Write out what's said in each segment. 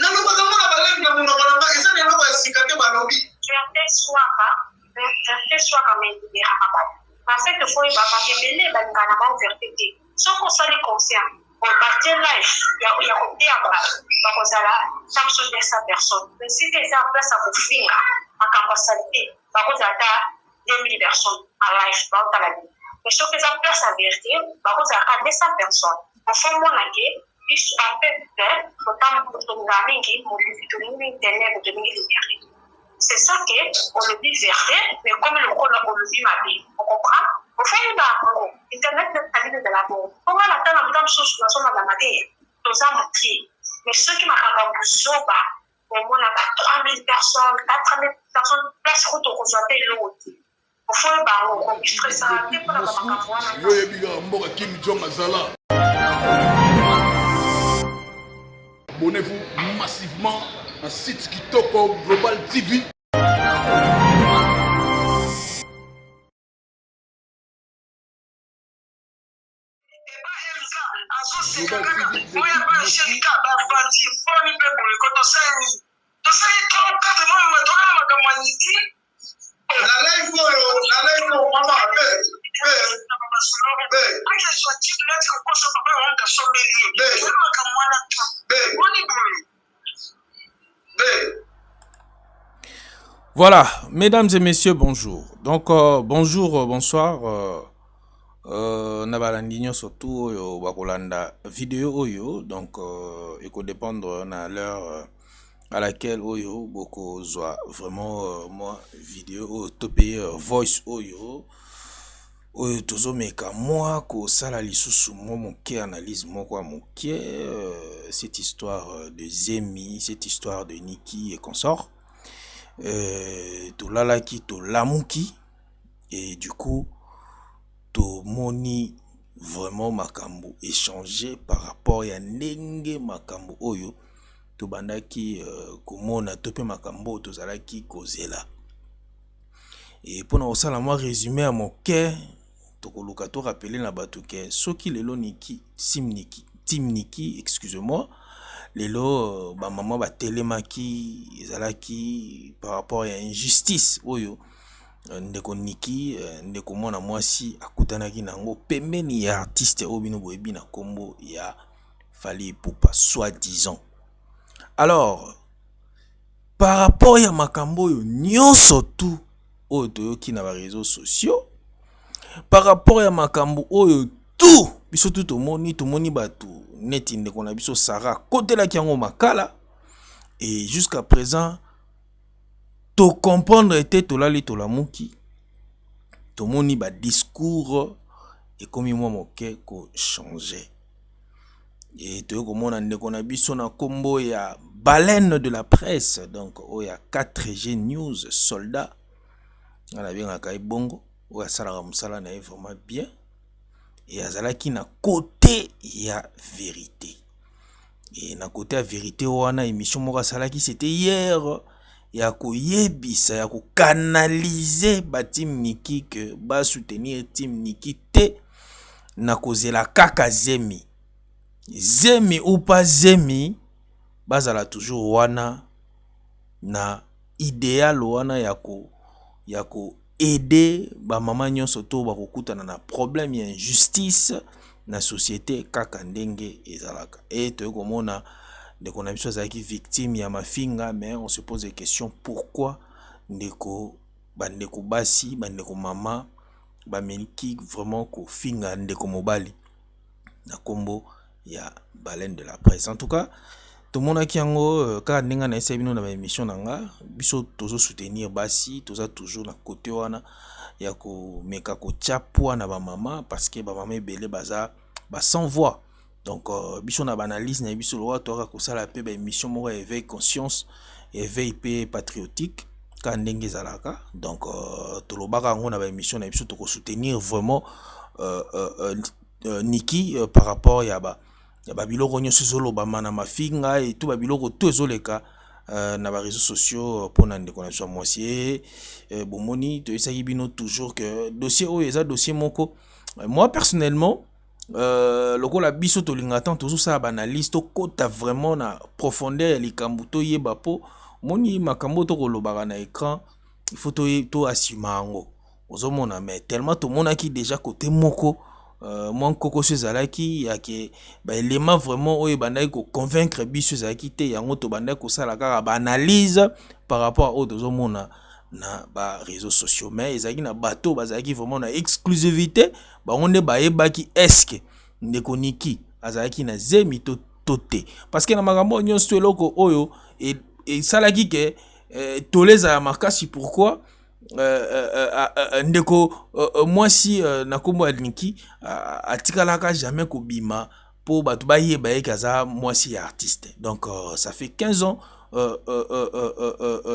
nalobaka mwana balengi na monoko na ngai eza na eloko ya sika te balobi vérité swaka mais libéraka bato en fait faut yebaka ebele balingaka na bao vérité te soki osali conscient batie life ya koteya bato bakozala sanction de sa personne mais si te eza place ya kofinga makambo asali te bakozala ta 2000 personnes en life baotala bi mais soki eza place ya vérité bakozala ka 200 personnes ofo mona ke biso apete tolinga mingi molingi tolingi internet tolingi libéré. C'est ça qu'on le dit vérité, mais comme le col on le dit ma vie, on comprend. On fait une barre, internet n'est pas de la bombe. On va attendre un temps sur la zone de la matière, nous avons montré. Mais ceux qui m'ont dit Zoba, on a 3000 personnes, 4000 personnes, place route au consulté l'autre. On fait une barre, on stresse à la tête pour la barre. Oui, biga mboka Kim Jong Azala. Abonnez-vous massivement à site Kitoko Global TV. Voilà, mesdames et messieurs, bonjour. Donc, bonjour, bonsoir. Nabalandinyo surtout oyo bakolanda vidéo oyo donc eko dépendre na l'heure à laquelle oyo boko zwa vraiment moi vidéo oyo topé voice oyo tozo meka moi ko sala lisusu mo moke analyse moko moke cette histoire de Zemi, cette histoire de Niki et consort to lalaki to lamuki et du coup to moni vraiment makambo échangé par rapport ya ndenge makambo oyo to bandaki komona to pe makambo to zalaki kozela et pour na sala moi résumé à moke to koluka to rappeler na bato ke soki lelo Niki Tim Niki excusez-moi lelo ba maman ba telemaki ezalaki par rapport ya injustice oyo ndeko Niki ndeko mwana mwasi akutanaki nango pembeni ya artiste obino boyebi na kombo ya Fally Ipupa soi-disant. Alors par rapport ya makambo yo nyonso tu oyo toyoki na ba réseaux sociaux, par rapport ya makambo oyo tout biso tout tomoni bato neti ndeko na biso Sarah kotelaki yango makala et jusqu'à présent to comprendre était to lali to lamuki to moni ba discours et comme moi moke ko changer et to ko mona ndeko na biso na kombo ya baleine de la presse donc oya 4G news soldat ala bien ka bongo oya sala musala na vraiment bien et azalaki na côté ya vérité et na côté ya vérité wana émission moko salaki c'était hier ya koyebisa ya kokanalize ba Tim Niki que ba soutenir Tim Niki te na kozela kaka Zemi ou pas Zemi bazala toujours wana na idéal wana ya ko aider ba mama nyonso to ba kokutana na problème ya injustice na société kaka ndenge ezalaka et to komona ndeko na biso azalaki victime ya mafinga mais on se pose des questions pourquoi ndeko bandeko basi bandeko mama bameniki vraiment ko finga ndeko mobali na kombo ya baleine de la presse. En tout cas tout le monde qui yango ka ndinga na esa bino na émission nanga biso tozo soutenir basi toza toujours na côté wana ya ko meka ko chapwa na ba mama parce que ba mama ebele baza ba sans voix. Donc biso na analyse na biso lo to ka sala pe ba émission mo éveil conscience éveil pe patriotique ka ndenge zalaka. Donc to lo baka ngona ba émission na biso to ko soutenir vraiment Niki par rapport ya ba biloko nyonso zoloba mana mafinga et tout ba biloko to ezoleka na ba réseaux sociaux pour na ndeko na biso mwasi bomoni to esaki bino toujours que dossier oyo eza dossier moko moi personnellement lokola biso tolingatan tozosala banalyse tokota vraiment na profondeur ya likambo toyeba po moni makambo tokolobaka na écran il faut to assumer yango ozomona mais tellement tomonaki déjà côté moko mwa nkoko so ezalaki yake baélément vraiment oyo ebandaki koconvaincre biso ezalaki te yango tobandaki kosala kaka baanalyse par rapport a oyo tozomona na réseaux sociaux mais ezalaki na bato bazalaki vraiment na exclusivité bango nde bayebaki eske ndeko Niki azalaki na zemi to te parce que na makambo nyonso eloko oyo esalaki ke toleza ya makasi pourquoi ndeko mwasi na kombo ya Niki atikalaka jamais kobima po bato bayeba ye kaza mwasi ya artiste donc ça fait 15 ans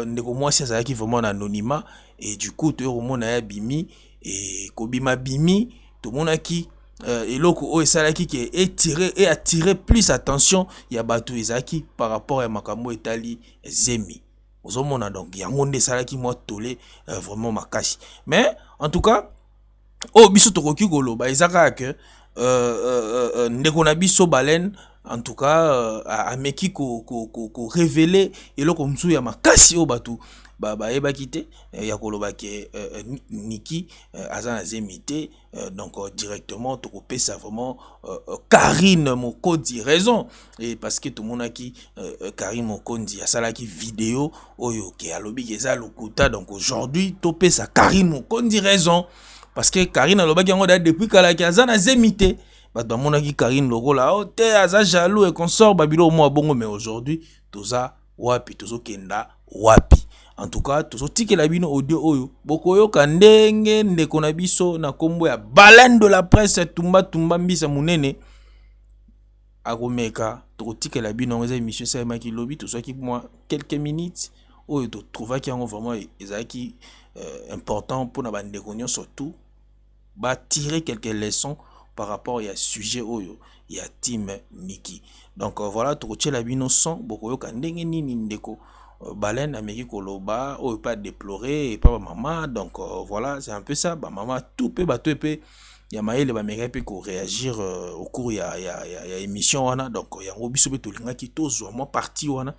ndeko mwasi azalaki vraiment na anonymat et du coup toyomona ya bimi et kobima bimi tomonaki eloko oyo esalaki ke attirer plus attention ya bato ezalaki par rapport ya makambo etali zemi ozomona donc yango nde esalaki mwa tole vraiment makasi mais en tout cas oyo biso tokoki koloba eza kaka ke ndeko na biso Baleine en tout cas ameki ko révéler eloko msusu ya makasi oyo bato bayebaki te ya koloba ke Niki aza na zemi te donc directement tokopesa vraiment Karine Mokonzi raison et parce que tomonaki Karine Mokonzi asalaki vidéo oyo ke alobi ke eza lokuta donc aujourd'hui topesa Karine Mokonzi raison parce que Karine alobaki yango depuis kala ki aza na zemi te bato bamonaki Karine lokola o te aza jaloux et consort babilo mo bongo mais aujourd'hui toza wapi tozokenda wapi en tout cas tozotikela bino audio oyo bokoyoka ndenge ndeko na biso na kombo ya Baleine de la presse tumba mbisa munene akomeka tokotikela bino eza émission ça maki lobi tozaki moi quelques minutes oyo to trouvaki yango vraiment ezaki important pour na bandeko nyo surtout ba tirer quelques leçons par rapport à sujet oyo ya team Niki donc voilà tokotiela bino son bokoyoka ndenge nini ndeko Baleine ameki koloba oyo pas déplorer et pas maman donc voilà c'est un peu ça ba maman tout peut bato pe ya maele ba meka pe ko réagir au cours ya émission wana donc yango biso be tolingaki tozwa moi partie wana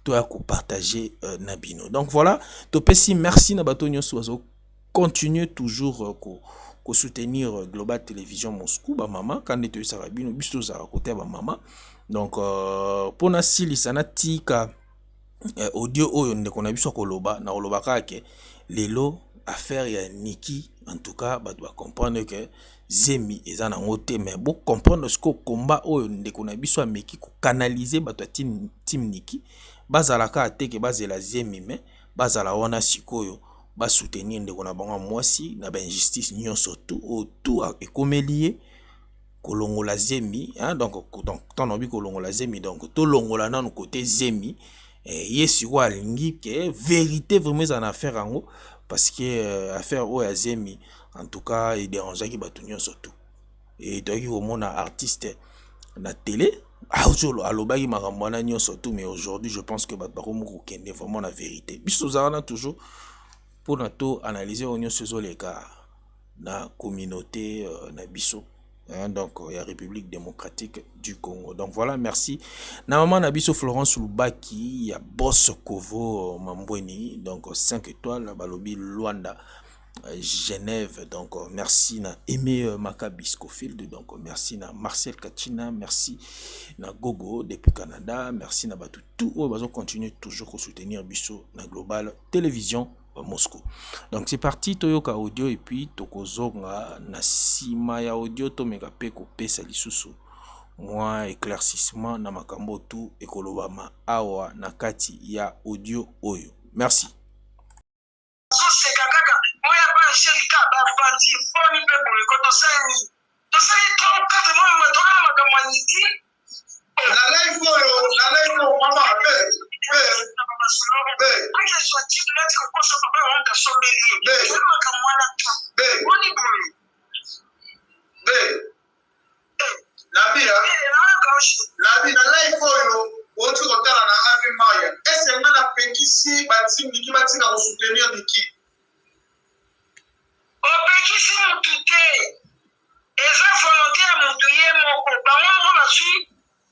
to ya ko partager na bino donc voilà to pesi merci na bato nyonso bazo continuer toujours ko soutenir Global Télévision Moscou ba maman quand tu sera bino biso za côté ba maman donc pona silisa na tika audio oyo ndeko na biso koloba na koloba kake lelo affaire ya Niki en tout cas ba doit comprendre que zemi eza na ngote mais bo comprendre ce que combat oyo ndeko na biso ameki ko canaliser ba team Niki bazala ka teke bazela zemi mais bazala wana sikoyo ba soutenir ndeko na bango mwasi na ba injustice nyonso tout autour ekomelié kolongola zemi hein donc tant obi kolongola zemi donc to longola na côté zemi yesi wa alingi ke vérité vraiment en affaire yango parce que affaire o ya zemi en tout cas il dérangeait ki batu nyonso tout et toki komona artiste na télé aujolo alobaki makambo wana nyonso tout mais aujourd'hui je pense que batu bakomo kende vraiment la vérité biso zana toujours pour na to analyser onyo sezo leka na communauté na biso hein, donc il y a République démocratique du Congo donc voilà merci na maman na biso Florence Lubaki ya Boss Kovo Mambweni donc 5 étoiles balobi Luanda Genève donc merci na Aimé Makabi Scofield donc merci na Marcel Kachina merci na Gogo depuis Canada merci na batu tout on va continuer toujours à soutenir biso na Global Télévision Moscou. Donc c'est parti toyoka audio et puis tokozonga na sima ya audio to meka pe ko pesa lisusu moi éclaircissement na makambo tout ekolobama awa na kati ya audio oyo. Merci. eza volonté ya motu ye moko bango moko bazwi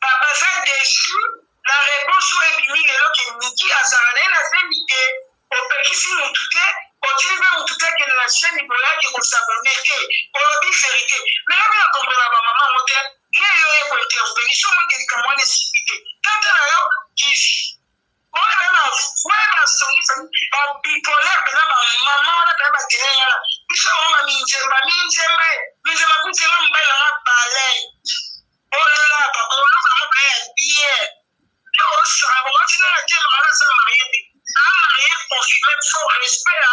baza déçu na réponse oyo ebimi lelo ke niki azala naye nasembi te opekisi motu te otili mpe motu te akende na chaîne boyaki kosabone te olobi vérité mais nga bena komprena bamama ngo te ye yo ye kointerveni so mokelika mwana esibi te tata na yo kisi ona bena wana basongisa bipolaire pena bamama wana pena bakelengana biso mama minzemba kunzemba mobali nanga balei olaba olaba ya bien osaka otina na te mama aza marié marié confirmé faut respect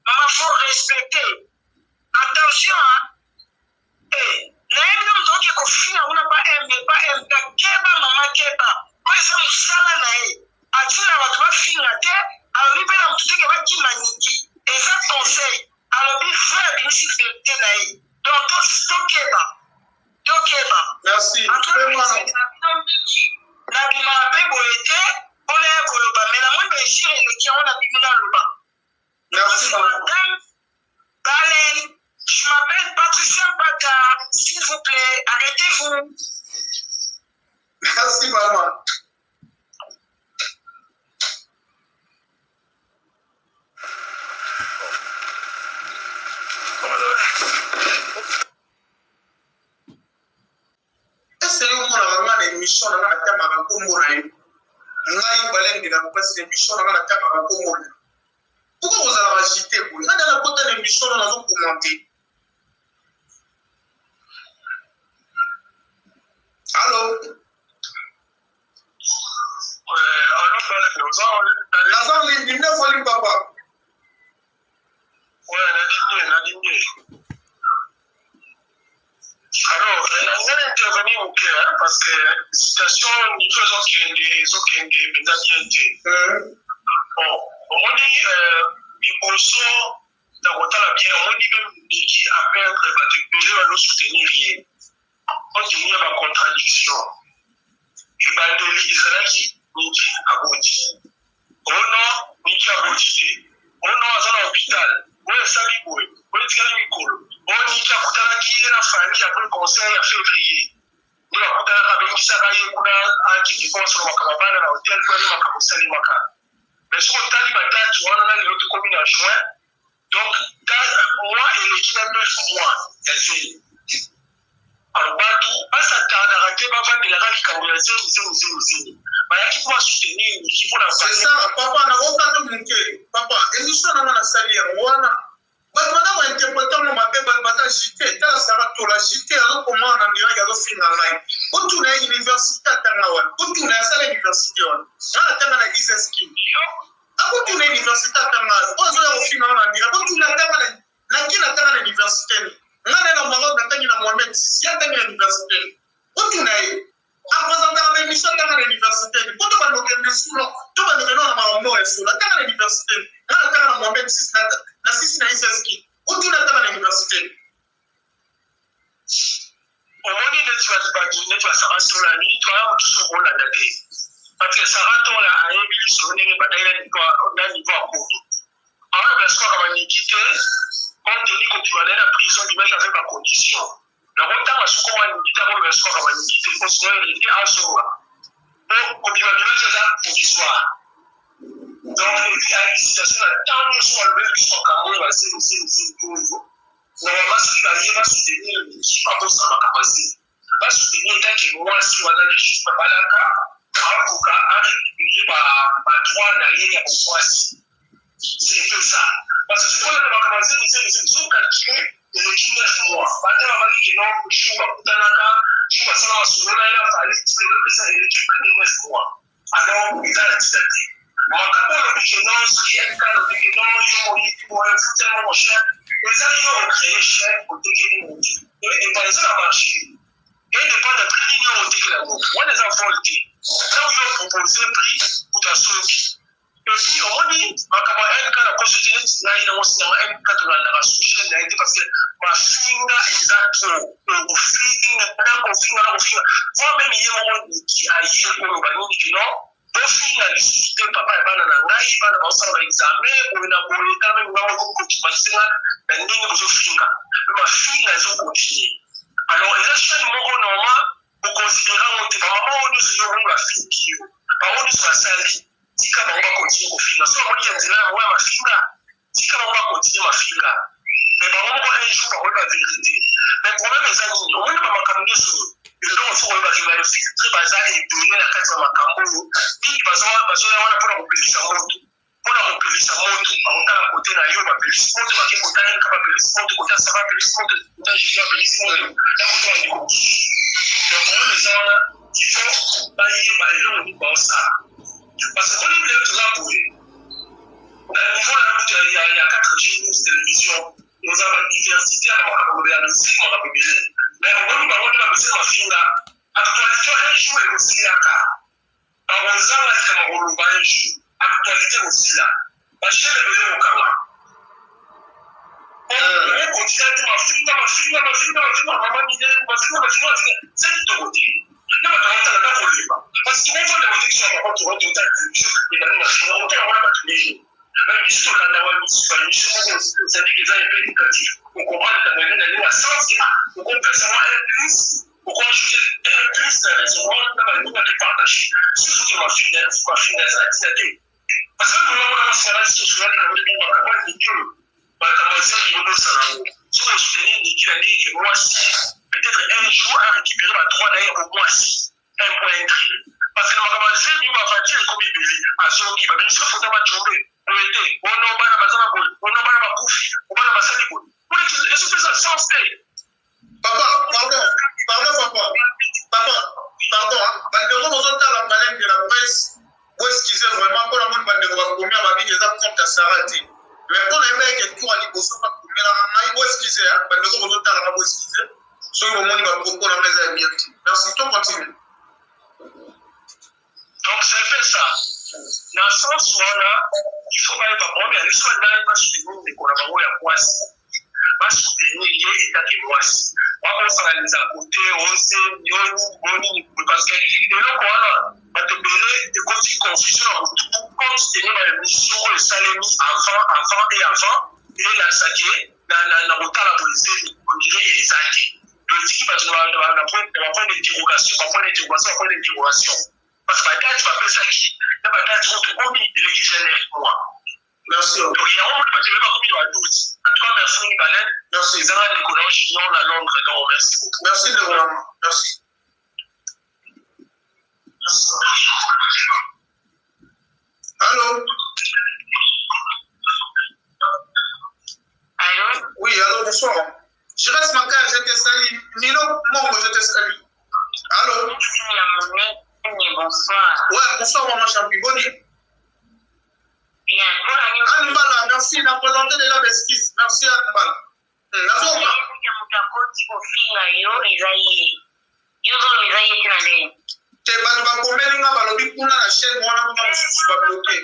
mama faut respecter attention nayebi na moto oke kofina kuna pa mp keba mama keba po eza mosala na ye atina bato bafinga te alobi mpe na motu teke bakima niki eza conseil alobi vrai abimisi verité na ye donc tokeba merci nabimaka mpe boye te mpona ya koloba me namoi besire eleki yango nabimi naloba merci madame Balen, je m'appelle Patricia Bata, s'il vous plaît, arrêtez-vous. merci maman. Est-ce que vous avez une émission dans la table à Komoré? Ngai Balen de la presse émission dans la table à Komoré. Pourquoi vous avez agité vous? Là dans la côté de l'émission dans la zone commentée. Allô? Lazare ligne 9 fois papa. Ouais, la ligne. Alors, on a intervenu au cœur parce que la situation niveau des bon, on dit les bossons dans la bien, on dit même qui à perdre va nous soutenir. On dit il y a une contradiction. Et ben de l'Israël Niki aboti. Ono Niki aboti. Ono azana hôpital. Ono sali boy. Ono tikali mikolo. Ono Niki akutana ki na famille après le conseil en février. Ono akutana ka bengisa ka ye kuna anti défense na makamabana na hôtel kwa ni makamosali maka. Mais ce qu'on t'a dit tu vois dans l'autre commune en juin. Donc moi et l'équipe même 9 mois d'essai. Alors batu basa tana raté baba de la raki kamula zéro. Bayaki pour soutenir l'équipe pour la c'est ça papa na okata munke papa émission na na sali ya wana batu bana interpréter mo mabe bata jité tala sara to la jité alors comment on dirait ya do finga live otu na université tanga wana otu na sala université wana na tanga na iseski otu na université tanga ozo ya finga wana ndira otu na tanga na kila tanga na université ngana na mwango na tanga na Mohamed si ya tanga na université otu na appresentava a émission dans l'université. Quand on va nous donner sous l'eau, tout va nous donner un mambo et sous la dans l'université. Là, on a un Mohamed 6 na 6 na Iseski. Où tu l'as dans l'université? Au moment où tu vas sur la nuit, tu vas tout ce rôle à dater. Parce que ça raton là, à Émilie, sur une bataille d'un niveau à court. Alors, parce qu'on va nous quitter, compte tenu que tu vas aller à la prison, l'image avec ma condition. La route à ce qu'on va nous quitter, on va se faire nous quitter, on se fait à ce moment. Donc, on va nous mettre là pour qu'il soit. Donc, il y a une situation là, tant mieux soit le même qui soit Cameroun, va se faire normalement, si tu vas soutenir, je ne suis pas pour ça, va soutenir tant que moi, si on a des choses, pas là, en tout cas, à récupérer ma droit d'aller à Bourgoise. C'est que ça. Parce que si on a commencé, nous sommes calculés. Le 19 mois. Maintenant, on va dire que non, je vais vous donner je vais faire un sourire là, il va que ça est plus de 9 mois. Alors, il a la titulaté. On va d'abord dire que non, si il y a un cas, on dit que non, il faut tellement cher. Les amis ont créé cher pour dégainer mon Dieu. Et par exemple, ça a marché. Et dépend de prix, ils ont été là. Moi, les enfants étaient. Là où ils ont proposé le prix pour ta sauce. Et puis, on dit, quand un cas de consultation, il y a un cas de la solution parce que ma finger exactement, le feeling, moi-même, il y a un moment qui a eu pour le qui non, au final, le papa est pas dans la naïve, pas dans l'ensemble d'examen, ou il a voulu quand même, on va continuer, mais nous, nous finger. Ma finger, ils ont continué. Alors, la chaîne Moro Normal, vous considérez que vraiment, nous sommes la fille, vraiment, nous sommes salis. Si on va continuer au final, si on va dire que on va finir, si on va continuer à finir, mais vraiment, un jour, on va la vérité. Mais le problème est que on va pas caminer sur le don, il faut que le filtre bazar et donner la carte à ma cambo. Dit que bazar, on a pour la mobilité à moto. Pour la mobilité à moto, on a la côté là, on va mobilité à moto, on va mobilité à moto, on va ça va mobilité à moto, on va juste mobilité à moto, la côté à moto. Le problème est que il faut bailler, bailler, on dit pas ça. Parce que quand il est tout là pour lui, au niveau là, il y a 4 chaînes de télévision, nous avons une diversité à la musique, on va mobiliser. Mais on va voir la musique en film là, actualité un jour est aussi là. Par exemple, on va voir un jour, actualité aussi là. La chaîne est venue au Kama. On continue à dire ma film, maman disait, ma film, c'est tout de côté. Non, mais on n'a pas voulu. Parce que on voit la musique sur la route, on va tout à l'heure, on va pas tout les même si on a d'avoir une mission, ça dit qu'ils ont un peu éducatif. On comprend que la moyenne d'aller à 100, on comprend savoir un plus, on comprend ajouter un plus, la raison, on a une nouvelle qui partage. Surtout que ma finesse, ça a été. Parce que nous, on a commencé à la situation, on a dit, on va avoir une étude, on va commencer à niveau de salon. Si on soutenait une étude, elle dit, moi, peut-être un jour à récupérer ma 3 d'ailleurs au mois 6, un point intri. Parce que nous avons commencé, nous avons dit, comme il dit, à Zongi, bien sûr, il faut d'abord tomber. On a pas la bazar, on a pas la bouffe, on a pas la salle. Est-ce que ça sens Papa, bandeko bozota la palette de la presse, où est-ce qu'ils sont vraiment pour la monde bandeko va combien va dire ça compte à Sarati. Mais pour les mecs qui ont les bossons pas combien la où est-ce qu'ils sont bandeko bozota la où est-ce qu'ils sont. Sur le monde va beaucoup la maison bien. Merci, toi continue. Donc c'est fait ça. Dans ce sens où il faut pas être bon, mais les soins n'ont pas soutenir les collaborateurs à Poisse. Pas soutenir les états de Poisse. On va faire les à côté, on sait, parce que le quoi va te donner des consignes confusion pour soutenir la mission, le salaire avant, et la saquée, la retard la police, on dirait les acquis. Le dit parce qu'on va prendre des interrogations. Parce que tu vas faire ça qui la bataille contre combien de l'église moi. Merci. Donc il y a un moment où tu ne vas pas commis dans la doute. En tout cas, merci Balen. Merci. Les gens de Nicolas Chignon, la Londres, donc merci beaucoup. Merci de vraiment. Merci. Allô? Allô? Oui, allô, bonsoir. Je reste ma cage, je te salue. Nino, moi, je te salue. Allô? Bonsoir. Ouais, bonsoir, maman Champi. Bonne nuit. Bien, Anbala, merci. N'a présenté déjà l'esquisse. Merci, Anbala. Te bantu bakomeli nga balobi kuna na chaîne wana kuna mosusu babloke.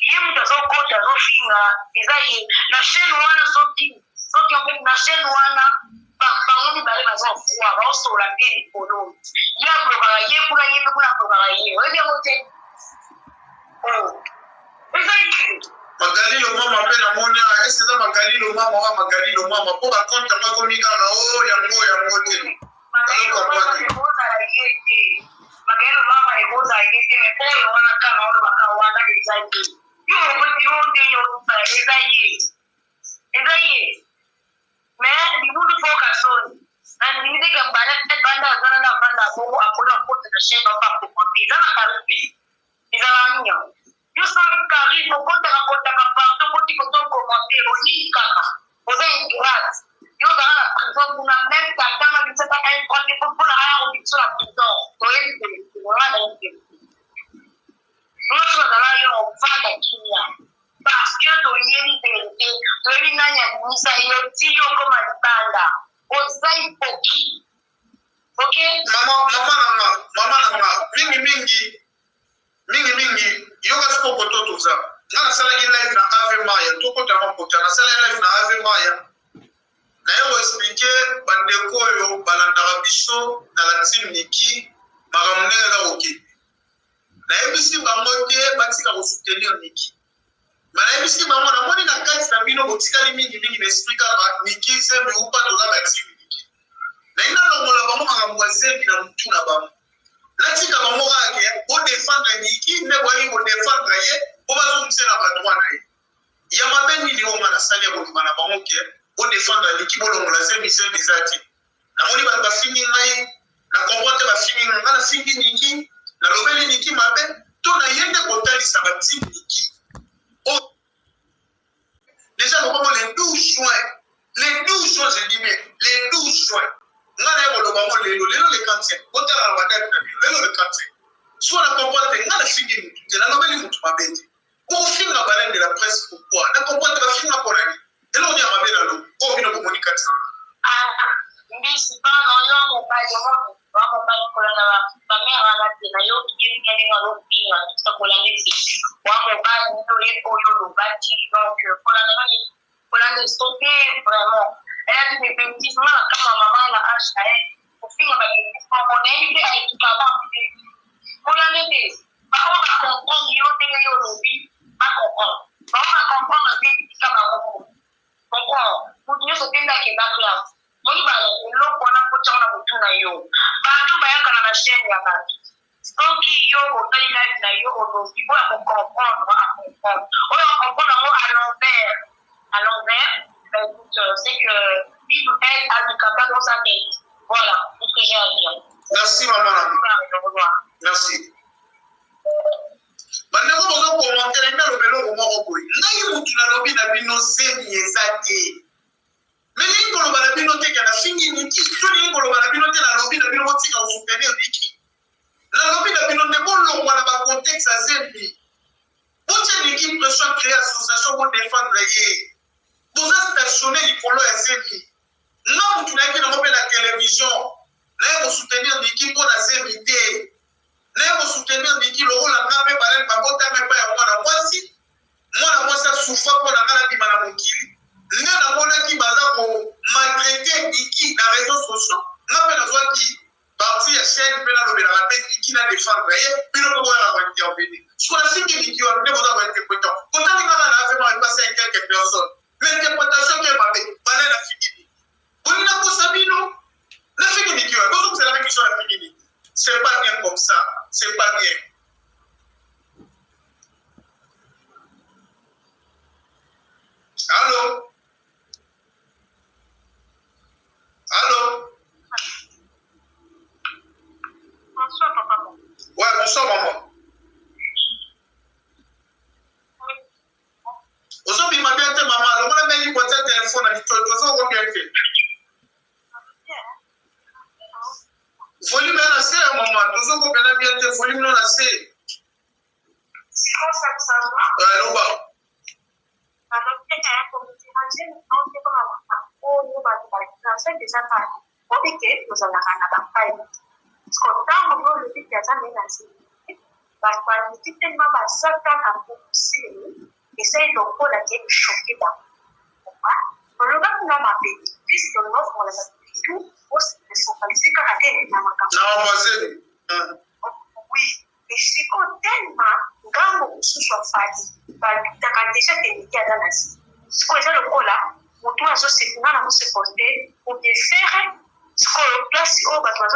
Ye mutu azokota azofinga eza ye na chaîne wana soki na chaîne wana bango mibale bazofuwa baosola te likolo ye ablokaka ye kuna ye mpe kuna ablokaka ye oyebi yango te eza ye Magali lo mama mpe namoni ese eza Magali lo mama wa Magali lo mama mpo bakonte yango ekomi kaka o yango te Magali lo mama ebozala ye te me oyo wana kaka olobaka wana eza ye yo nde eza ye mais libulu fo kasoni nandimi ndenge mbala banda azana na banda bongo akona kota na chaîne ba kokote eza na karite eza na nya yo sans karite kota ka partout koti koto commenter oni kaka oza ingrate yo zana na prison kuna même tata na bisata ka ingrate pour na ala obitso la prison to yende wala na yende notre travail on va la kimia parce que to yeli vérité to yeli nanya misa yo tiyo comme banda ozai poki OK mama mingi yo ga soko koto to za na sala ki live na Ave Maya to ko ta mo na sala live na Ave Maya na yo expliquer bandeko yo balanda biso na la team Niki makamune ga oki nayebisi bango te batika kosoutenir Niki. Nayebisi bango namoni na kati na bino botikali mingi na esprit kaka Niki sembe upa toza batimi Niki. Na ina longola bango makambo ya sembi na mutu na bango. Natika bango kaka bo défendre Niki ne boyi bo défendre ye bo bazongisa na badroit na ye. Ya mabeni ni oma na sali ya koluba na bango ke bo défendre Niki bo longola sembi ezati. Namoni bato bafingi ngai na kompote bafingi ngai na fingi Niki na lobeli Niki mabe to na yende kotalisa batimi Niki. Déjà, nous avons les 12 juin. Les 12 juin, je dis, mais les 12 juin. Nous avons le 45. Nous avons le 45. Soit la compote, nous avons fini. Nous avons fini. Pour finir la baleine de la presse, pourquoi? La compote va finir pour l'année. Et là, on y a ma belle allo. Oh, il y a communication. Oui, c'est pas non, mon père, pour la mère à la télé, qui est à l'opinion, tout ça pour la laisser. Moi, mon père, il est pour le bâti, donc pour la stopper vraiment. Elle a dit effectivement, quand ma maman l'a acheté, au final, mon avis, elle est tout à l'heure. Pour la laisser, par contre, à comprendre, il y a des lobbies, à comprendre. Par contre, à comprendre, c'est ça, à comprendre. Comprendre. Pour dire ce qu'il y a qui est dans la classe. Moi, il va le prendre pour faire la boutique na yo. Partout, il y a la chaîne ya ba. Donc yo au live na yo au niveau à comprendre, à comprendre. On comprend à l'envers. Écoute, c'est que il est handicapé dans sa tête. Voilà, c'est ce que j'ai à dire. Merci maman. Merci. Bande ko bozo commenter na lobelo ko moko boy. Ngai mutu na lobi na bino seni ezate. Mais les gens qui ont binoté qui a fini Niki, tous les gens qui ont binoté la lobby de binoté qui ont soutenir Niki. La lobby de binoté bon long dans le contexte à Zembi. Vous avez une équipe pression créée association pour défendre les. Vous êtes stationné du polo à Zembi. Non, vous n'avez pas la télévision. Là, vous soutenir Niki pour la Zembi. Là, vous soutenir Niki le rôle à rapper par elle, par contre, mais pas à moi la voici. Moi ça souffre pour la maladie madame Mokili. Nous avons qui maltraiter Niki dans les réseaux sociaux. Nous avons qui partie à chaîne, qui n'a défendu, puis nous avons intervenir. Sur la fille Niki, on a interprété. Pourtant, nous avons passé à quelques personnes. L'interprétation qui est parlée, c'est la fille Niki. On a pas sabi, non? La fille Niki, c'est la même question la fille Niki. C'est pas bien comme ça. C'est pas bien. Allô? Allô? Bonsoir, papa. Ouais, bonsoir, maman. Oui. Aujourd'hui, ma bien maman. Alors, on a mis le téléphone à l'histoire. On va bien fait. Volume est assez, maman. Nous avons bien fait. Volume est assez. C'est quoi ça va? Ouais, nous va. Alors, peut-être un comité, on sait comment on va faire déjà par OK, nous allons faire un parce que tant que le petit a jamais lancé, parce que le tellement ça quand on pousse, essaye de prendre la tête choquée par. On le va nous m'appeler, puisque nous offrons la tout, on se focaliser quand la tête est dans ma caméra. Oui, et je suis tellement grand pour ce soit fait, parce que tu as déjà été dans la vie. Ce que j'ai le coup là, on doit se porter pour bien faire ce que place au bas de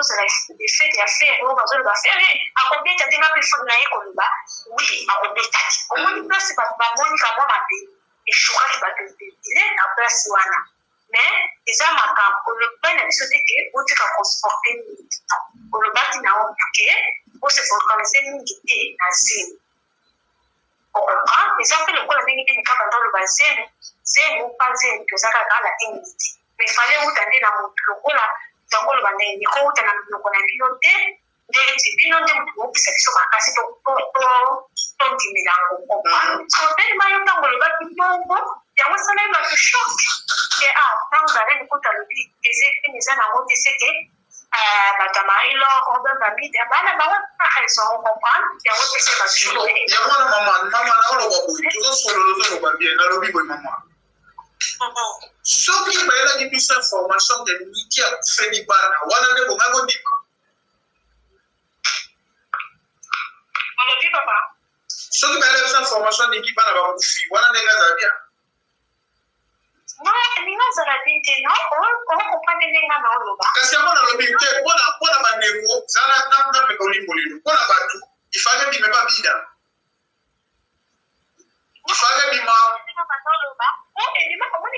des faits et affaires au bas de la faire à combien tu as déjà pu faire naïe comme là oui à combien au moins une place pas Monica moi m'appelle et je crois que va te dire à place wana mais déjà ma camp le plan est sauté que on dit qu'on se porter pour le bâti na on que pour se focaliser une idée nazine on comprend les affaires le quoi la dignité du cap dans le bassin c'est vous pensez que ça va la dignité mais fallait vous tenter dans le là donc le bandé ni ko tana no ko na binote de binote mo pisa so makasi to ndimilango ko so then ma yo tango le ba kitongo ya wasala ba shock et tango ale ko ta lubi ezeke ni sana ngo teseke ba tamari lo on ba bi de ba na ba wa raison on comprend ya wo teseke ba shock ya mwana mama na lo ba ko to so lo ba bien na lo bi ko mama. Ce qui est la plus information de Niki a fait du bana, on a des bons agonis. On a vu Oui, papa. Ce qui m'a laissé information d'équipe à la Bafoufi, voilà des gars à bien. Non, ça l'a dit, non, on comprend des gens dans le bas. Parce que moi, dans le but, pour la bandéro, ça n'a pas de problème. Pour la bateau, il fallait qu'il ne pas bida. Il fallait qu'il m'a. Oh, et dis-moi comment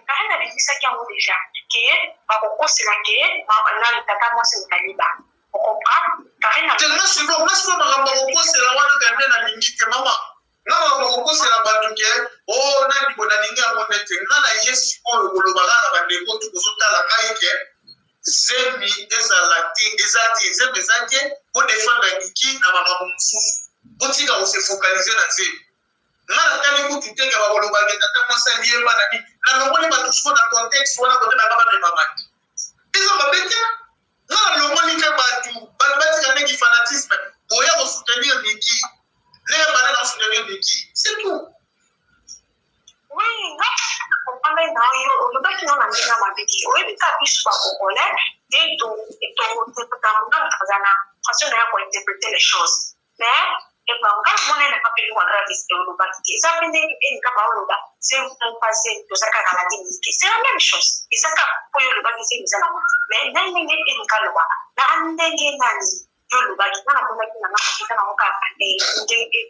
Karen avait dit ça qui a déjà. Que, pourquoi c'est la guerre, là, le tata, moi, c'est le calibre. On comprend? Karen a dit. Tellement souvent, moi, c'est la one de la ligne que maman. Non, c'est la batuke. Oh, na di bona ninga monete. Na na yes ko lo bagala bandeko tu kozota la kaike. Zemi ezalati, ezati ko défendre Niki na makambo mususu. Botika ko se focaliser na zemi. Na na tali ku tuteka ba lo bageta ta masa lié bana ni. Na no moni ba tuso na contexte wana ko na kaba na mamaki. Izo babete. Na lo moni ka batu, batu ka ngi fanatisme. Boya ko soutenir Niki. Les bananes soutenir Niki, c'est tout. Oui, non. On parle le bac qui n'a pas de ma vie. Oui, mais ça puisse pas au collège. Et tout, façon de interpréter les choses. Mais, et ben, quand on n'a pas pu voir la visite au bac, ça fait une capable de c'est un passé de sa carrière à la dignité. C'est la même chose. Et ça, pour le bac, c'est une salle. Mais, n'a pas une calme. N'a pas une le bagi na ko na kina na kita na ka e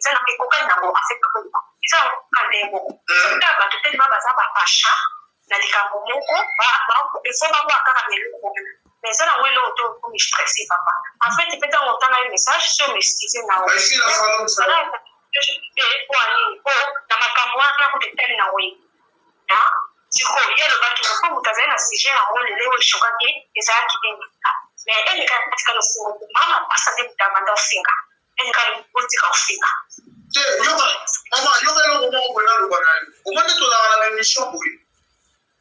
sana ke ko kana mo afek ko ko isa ka de mo ka ba to te ba ba sa ba pasha na lika mo ko ba e so ba wa ka ne ko mais ça na welo to ko mi stressé papa en fait il peut t'entendre un message sur mes skis na wa ici la femme ça et quoi ni ko na makambo na ko te tele na we ha siko yelo ba to ko mutazana sije na wole leo shokake ezaki tena mais elle est katika le fond maman passa de demanda finga elle est politique finga maman yoga lo mo ko na lo banali o mande to la émission boy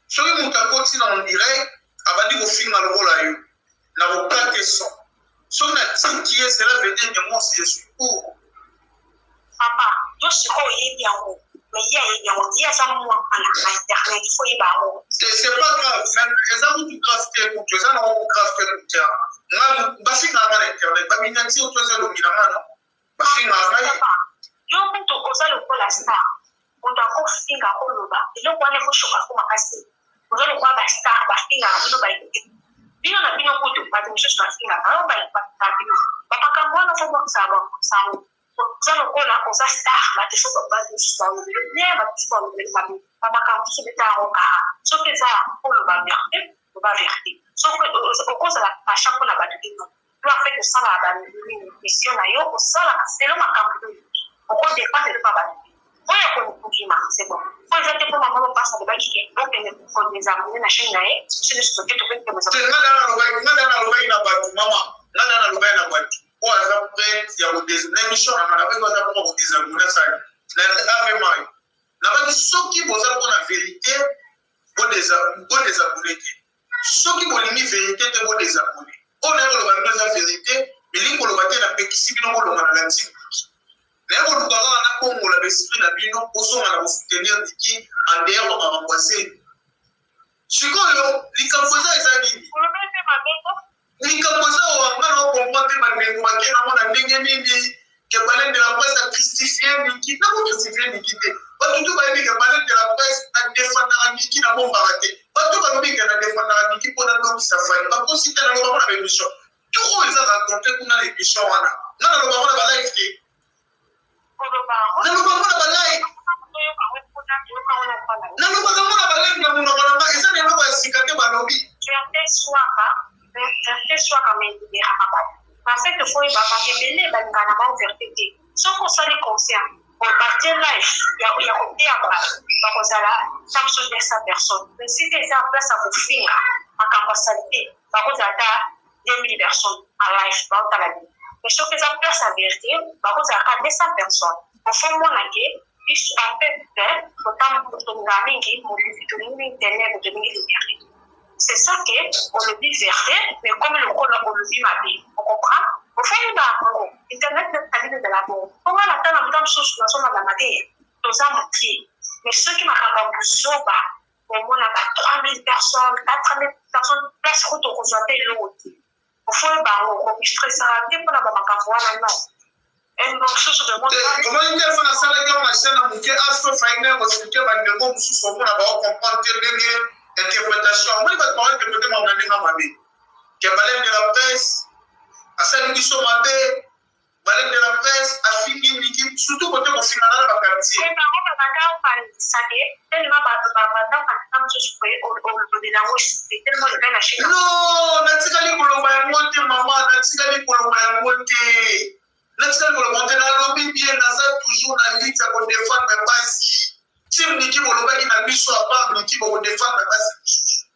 so que mon takoti na on dirait abandi ko finga lo la yo na ko kate so na tiki c'est la vedette de moi si je suis pour papa yo siko yi yango mais il y a ça moi à internet il faut y baho c'est pas grave mais ça vous grave pour tu ça non grave pour tu nga basi na ba internet ba minati o toza lo minanga basi na ba yo mtu kosa lo kola star on doit ko finga ko lo ba yo kwa ne ko shoka ko makasi on doit ko ba star ba finga no ba bino na bino ko to ba to shoka finga ba ba bino papa ka mwana fo mo sa Zalo kola oza star ba te so ba te so bien ba te so le ba ba ka so beta o ka so que ça pour le ba bien le ba vérité so que au cause la à chaque fois la ba te no doit faire que ça la ba mission na yo o ça la c'est le makambo au cause des pas de ba ba oya ko kukima c'est bon faut exactement pour maman passe de ba qui donc il faut des amis na chaîne na e c'est le stock to que mais ça ngana na lo ba mama ngana na lo ba na ba ou à la prête, il y a des émissions, on a besoin d'avoir des abonnés, ça. Vraiment. Là-bas, ceux qui vont avoir la vérité, vont des abonnés. Ceux qui vont limiter la vérité, vont des abonnés. On a la vérité, mais les gens qui ont la péquici, ils ont la langue. Les gens qui ont la l'esprit, ils ont soutenir qui en dehors de ma voisine. Ce qu'ils ont dit, nikapoza wangana wakompote bandengo bakena mona ndenge nini ke balen de la presse a justifié Niki na ko justifier Niki te batu to ba bi ke balen de la presse a défendre Niki na bomba raté batu ba bi ke na défendre Niki pour na no safari ba ko sita na lo ba na émission tout on les a raconté kuna l'émission wana na lo ba ba live ke na lo ba live na lo ba live na mo ba eza ne lo ba sikate ba lobi tu as fait soir fait soit quand même des rabat. En fait, il faut y avoir des belles bancanes vérité. Sauf qu'on s'en est conscient. On partit live, il y a côté à bas. Donc, ça là, ça me sonne sa personne. Mais si tu es en place à vous finir, en capacité, par contre, ça a 2000 personnes en live, dans la vie. Mais sauf que ça place à vérité, par contre, ça a 200 personnes. Au fond, mon avis, juste en fait, autant pour ton ami qui m'a vu tout le monde internet de 2000. C'est ça qu'on le dit vérité, mais comme le code on le dit ma vie, on comprend. Au fond, Internet n'est pas de la bombe. On va l'attendre en même chose sur la matière, dans un métier. Mais ceux qui m'ont dit, on a 3000 personnes, 4000 personnes, place où on reçoit l'autre. Au fond, on est stressé, on a pas de non. un morceau sur le monde. Comment il y a fait la salle de ma chaîne à Mouké, Astro Fagner, parce que tu as des mots sous son nom, là-bas, on comprend l'interprétation. Moi, il va te parler interpréter mon ami dans ma vie. Qui a balai de la presse, à salle du somaté, balai de la presse, à fini, surtout côté au final, dans la quartier. Non, natikali koloba yango te maman, natikali koloba yango te. Natikali koloba te nalobi bien naza toujours na lutte ya kodefendre basi. Tim niki kolobaki na biso apart niki kodefendre basi.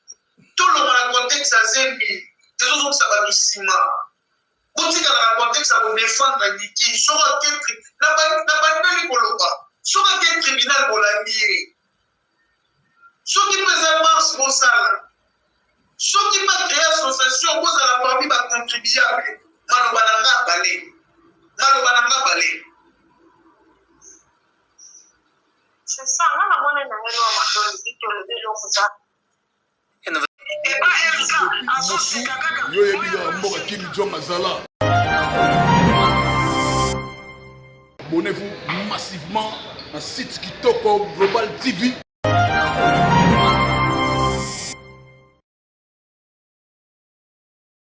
Tout le monde na contexte ya zembi, ezozongisa bato nsima. Botikala na contexte ya kodefendre niki, soki ake na bandeli koloba, soki ake tribunal kolandi ye. Soki pesa mars bosala. Soki pas créer association, vous allez parmi va contribuable. Malobananga balé. Malobananga balé. C'est ça, on a mon ami qui a dit que le vélo vous a. Et pas Elsa, à son Sikaka. Yo yebi mboka Kim Jong Azala. Abonnez-vous massivement à site Kitoko Global TV.